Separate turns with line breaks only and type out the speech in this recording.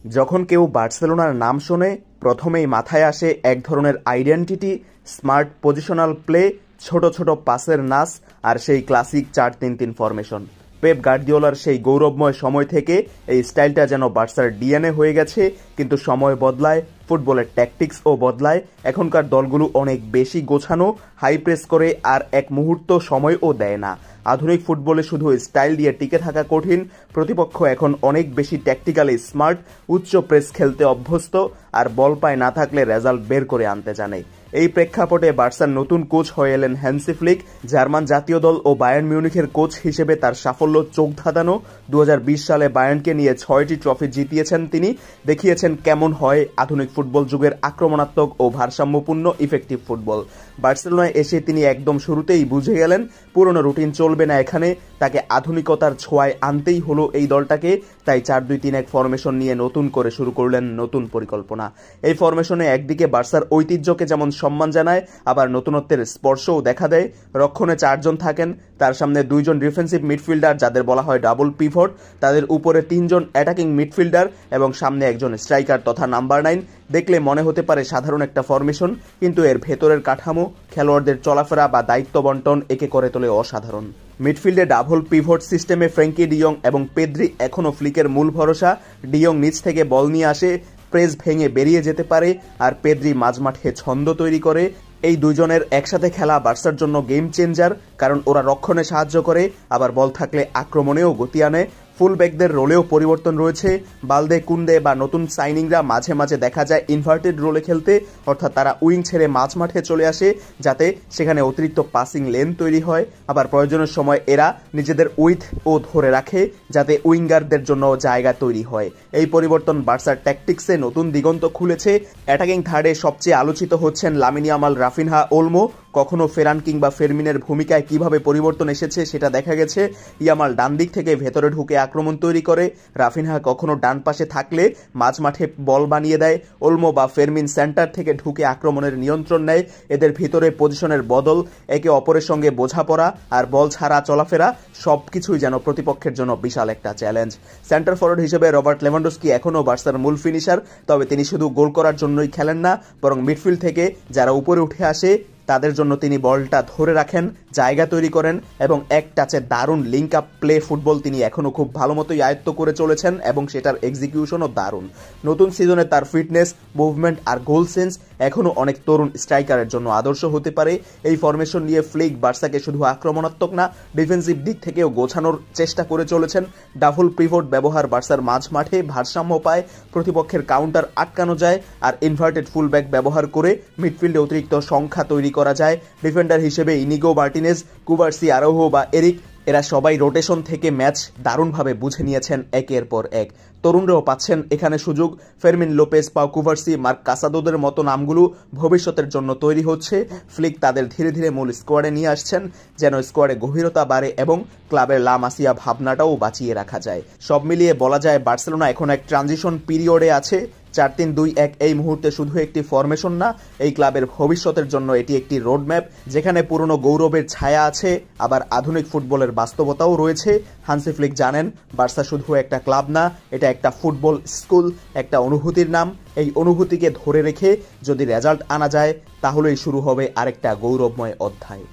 যখন কেউ বার্সেলোনার নাম শোনে প্রথমেই মাথায় আসে এক ধরনের আইডেন্টিটি, স্মার্ট পজিশনাল প্লে, ছোট ছোট পাসের নাচ আর সেই ক্লাসিক 4-3-3 ফরমেশন। পেপ গার্দিওলার সেই গৌরবময় সময় থেকে এই স্টাইলটা যেন বার্সার ডিএনএ হয়ে গেছে। কিন্তু সময় বদলায়, ফুটবলের ট্যাকটিক্সও বদলায়। এখনকার দলগুলো অনেক বেশি গোছানো, হাই প্রেস করে আর এক মুহূর্ত সময়ও দেয় না। আধুনিক ফুটবলে শুধু স্টাইল দিয়ে টিকে থাকা কঠিন। প্রতিপক্ষ এখন অনেক বেশি ট্যাকটিক্যালি স্মার্ট, উচ্চ প্রেস খেলতে অভ্যস্ত আর বল পায় না থাকলে রেজাল্ট বের করে আনতে জানে। এই প্রেক্ষাপটে বার্সার নতুন কোচ হয়ে এলেন হ্যান্সি ফ্লিক। জার্মান জাতীয় দল ও বায়ার্ন মিউনিখের কোচ হিসেবে তার সাফল্য চোখ ধাঁধানো। 2020 সালে বায়ার্নকে নিয়ে 6টি ট্রফি জিতিয়েছেন তিনি। দেখিয়েছেন কেমন হয় আধুনিক ফুটবল যুগের আক্রমণাত্মক ও ভারসাম্যপূর্ণ ইফেক্টিভ ফুটবল। বার্সেলোনায় এসে তিনি একদম শুরুতেই বুঝে গেলেন পুরনো রুটিন চলবে না এখানে, তাকে আধুনিকতার ছোঁয়ায় আনতেই হলো এই দলটাকে। তাই 4-2-3-1 ফরমেশন নিয়ে নতুন করে শুরু করলেন নতুন পরিকল্পনা। এই ফরমেশনে একদিকে বার্সার ঐতিহ্যকে যেমন সম্মান জানায়, আবার নতুনত্বের স্পর্শও দেখা দেয়। রক্ষণে 4 জন থাকেন, তার সামনে 2 জন ডিফেন্সিভ মিডফিল্ডার যাদের বলা হয় ডাবল পিভট, তাদের উপরে 3 জন অ্যাটাকিং মিডফিল্ডার এবং সামনে একজন স্ট্রাইকার তথা নাম্বার 9। দেখলে মনে হতে পারে সাধারণ একটা ফরমেশন, কিন্তু এর ভেতরের কাঠামো, খেলোয়াড়দের চলাফেরা বা দায়িত্ব বন্টন একে করে তোলে অসাধারণ। মিডফিল্ডে ডাবল পিভট সিস্টেমে ফ্র্যাঙ্কি ডিয়ং এবং পেদ্রি এখনও ফ্লিকের মূল ভরসা। ডিয়ং নিচ থেকে বল নিয়ে আসে, প্রেস ভেঙে বেরিয়ে যেতে পারে, আর পেদ্রি মাঝমাঠে ছন্দ তৈরি করে। এই দুজনের একসাথে খেলা বার্সার জন্য গেম চেঞ্জার, কারণ ওরা রক্ষণে সাহায্য করে, আবার বল থাকলে আক্রমণেও গতি আনে। ফুলব্যাকদের রোলেও পরিবর্তন রয়েছে। বালদে, কুন্দে বা নতুন সাইনিংরা মাঝে মাঝে দেখা যায় ইনভার্টেড রোলে খেলতে, অর্থাৎ তারা উইং ছেড়ে মাঝমাঠে চলে আসে যাতে সেখানে অতিরিক্ত পাসিং লেন তৈরি হয়। আবার প্রয়োজনের সময় এরা নিজেদের উইথ ও ধরে রাখে যাতে উইঙ্গারদের জন্য জায়গা তৈরি হয়। এই পরিবর্তন বার্সার ট্যাকটিক্সে নতুন দিগন্ত খুলেছে। অ্যাটাকিং থার্ডে সবচেয়ে আলোচিত হচ্ছেন লামিন ইয়ামাল, রাফিনহা, ওলমো। কখনো ফেরান কিংবা ফেরমিনের ভূমিকায় কিভাবে পরিবর্তন এসেছে সেটা দেখা গেছে। ইয়ামাল ডান দিক থেকে ভেতরে ঢুকে আক্রমণ তৈরি করে, রাফিনহা কখনো ডান পাশে থাকলে মাঝমাঠে বল বানিয়ে দেয়, ওলমো বা ফেরমিন সেন্টার থেকে ঢুকে আক্রমণের নিয়ন্ত্রণ নেয়। এদের ভিতরে পজিশনের বদল, একে অপরের সঙ্গে বোঝাপড়া আর বল ছাড়া চলাফেরা সবকিছুই যেন প্রতিপক্ষের জন্য বিশাল একটা চ্যালেঞ্জ। সেন্টার ফরওয়ার্ড হিসেবে রবার্ট লেভানডস্কি এখনও বার্সার মূল ফিনিশার, তবে তিনি শুধু গোল করার জন্যই খেলেন না, বরং মিডফিল্ড থেকে যারা উপরে উঠে আসে তাদের জন্য তিনি বলটা ধরে রাখেন, জায়গা তৈরি করেন এবং এক টাচে দারুণ লিঙ্ক আপ প্লে ফুটবল তিনি এখনও খুব ভালো মতোই আয়ত্ত করে চলেছেন এবং সেটার এক্সিকিউশনও দারুণ। নতুন সিজনে তার ফিটনেস, মুভমেন্ট আর গোল সেন্স এখনও অনেক তরুণ স্ট্রাইকারের জন্য আদর্শ হতে পারে। এই ফরমেশন নিয়ে ফ্লিক বার্সাকে শুধু আক্রমণাত্মক না, ডিফেন্সিভ দিক থেকেও গোছানোর চেষ্টা করে চলেছেন। ডাবল পিভট ব্যবহার বার্সার মাঝ মাঠে ভারসাম্য পায়, প্রতিপক্ষের কাউন্টার আটকানো যায়, আর ইনভার্টেড ফুলব্যাক ব্যবহার করে মিডফিল্ডে অতিরিক্ত সংখ্যা তৈরি করা যায়। ডিফেন্ডার হিসেবে ইনিগো মার্টিনেজ, কুবার্সি, আরোহো বা এরিক এরা সবাই রোটেশন থেকে ম্যাচ দারুণভাবে বুঝে নিয়েছেন একের পর এক। তরুণরাও পাচ্ছেন এখানে সুযোগ। ফেরমিন লোপেজ, পাও কুভার্সি, মার্ক কাসাদোদের মতো নামগুলো ভবিষ্যতের জন্য তৈরি হচ্ছে। ফ্লিক তাদের ধীরে ধীরে মূল স্কোয়াডে নিয়ে আসছেন যেন স্কোয়াডে গভীরতা বাড়ে এবং ক্লাবের লা মাসিয়া ভাবনাটাও বাঁচিয়ে রাখা যায়। সব মিলিয়ে বলা যায় বার্সেলোনা এখন এক ট্রানজিশন পিরিয়ডে আছে। 4-3-2-1 এই মুহূর্তে শুধু একটি ফরমেশন না, এই ক্লাবের ভবিষ্যতের জন্য এটি একটি রোডম্যাপ, যেখানে পুরনো গৌরবের ছায়া আছে, আবার আধুনিক ফুটবলের বাস্তবতাও রয়েছে। হান্সি ফ্লিক জানেন বার্সা শুধু একটা ক্লাব না, এটা একটা ফুটবল স্কুল, একটা অনুভূতির নাম। এই অনুভূতিকে ধরে রেখে যদি রেজাল্ট আনা যায় তাহলেই শুরু হবে আরেকটা গৌরবময় অধ্যায়।